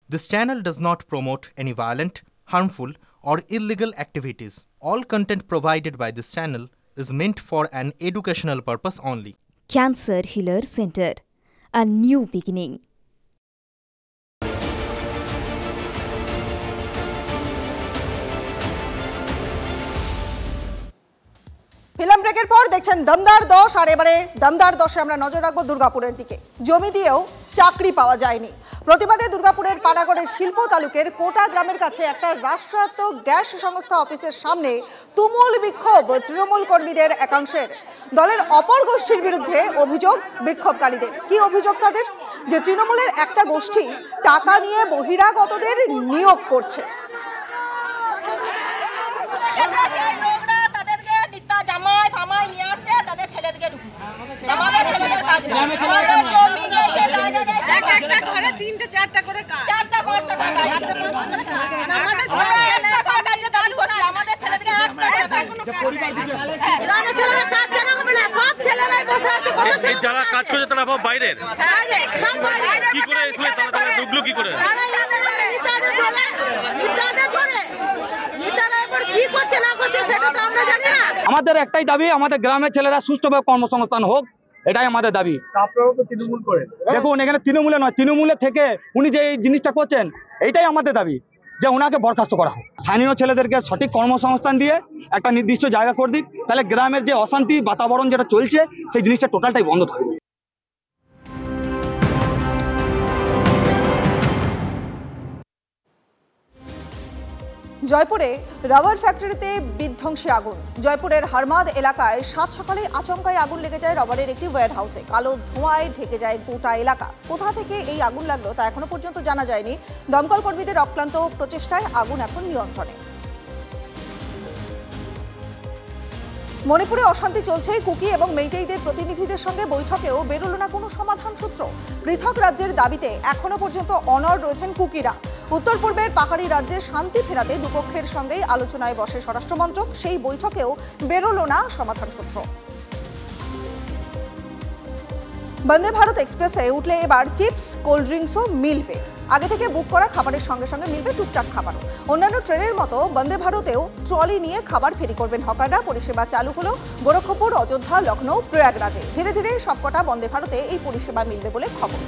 This channel does not promote any violent, harmful, or illegal activities. All content provided by this channel is meant for an educational purpose only. Cancer Healer Center, a new beginning. Film ব্রেকের পর দেখছেন দমদার 10 আর এবারে দমদার 10-এ আমরা নজর রাখবো দুর্গাপুরের দিকে। জমি দিয়েও চাকরি পাওয়া যায়নি। প্রতিবাদে দুর্গাপুরের পানাগড়ের শিল্প তালুকের কোটা গ্রামের কাছে একটা রাষ্ট্রায়ত্ত গ্যাস সংস্থা অফিসের সামনে তুমুল বিক্ষোভ তৃণমূল কর্মীদের একাংশের। দলের অপর গোষ্ঠীর বিরুদ্ধে অভিযোগ বিক্ষোভকারীদের। কি অভিযোগ তাদের? যে তৃণমূলের একটা গোষ্ঠী টাকা নিয়ে বহিরাগতদের নিয়োগ করছে। যারা কাজ করছে তারা বাইরের কি করে তারা ঢুকলো কি করে? আমাদের একটাই দাবি, আমাদের গ্রামের ছেলেরা সুষ্ঠুভাবে কর্মসংস্থান হোক, এটাই আমাদের দাবি। দেখুন এখানে তৃণমূলে নয়, তৃণমূলে থেকে উনি যে এই জিনিসটা করছেন এইটাই আমাদের দাবি, যে ওনাকে বরখাস্ত করা হোক। স্থানীয় ছেলেদেরকে সঠিক কর্মসংস্থান দিয়ে একটা নির্দিষ্ট জায়গা করে দিক, তাহলে গ্রামের যে অশান্তি বাতাবরণ যেটা চলছে সেই জিনিসটা টোটালটাই বন্ধ থাকবে। জয়পুরে রাবার ফ্যাক্টরিতে বিধ্বংসী আগুন। জয়পুরের হারমাদ এলাকায় সাত সকালে আচমকায় আগুন লেগে যায় রাবারের একটি ওয়্যার হাউসে। কালো ধোঁয়ায় ঢেকে যায় গোটা এলাকা। কোথা থেকে এই আগুন লাগলো তা এখনো পর্যন্ত জানা যায়নি। দমকল কর্মীদের অক্লান্ত প্রচেষ্টায় আগুন এখন নিয়ন্ত্রণে। মণিপুরে অশান্তি চলছে। কুকি এবং মেইতেইদের প্রতিনিধিদের সঙ্গে বৈঠকেও বেরোলো না কোনো সমাধান সূত্র। পৃথক রাজ্যের দাবিতে এখনো পর্যন্ত অনড় রয়েছেন কুকিরা। উত্তর পূর্বের পাহাড়ি রাজ্যে শান্তি ফেরাতে দুপক্ষের সঙ্গেই আলোচনায় বসে স্বরাষ্ট্রমন্ত্রক। সেই বৈঠকেও বেরোলো না সমাধান সূত্র। বন্দে ভারত এক্সপ্রেসে উঠলে এবার চিপস, কোল্ড ড্রিঙ্কসও মিলবে। আগে থেকে বুক করা খাবারের সঙ্গে সঙ্গে মিলবে টুকটাক খাবারও। অন্যান্য ট্রেনের মতো বন্দে ভারতেও ট্রলি নিয়ে খাবার ফেরি করবেন হকাররা। পরিষেবা চালু হলো গোরক্ষপুর, অযোধ্যা, লখনৌ, প্রয়াগরাজে। ধীরে ধীরে সবকটা বন্দে ভারতে এই পরিষেবা মিলবে বলে খবর।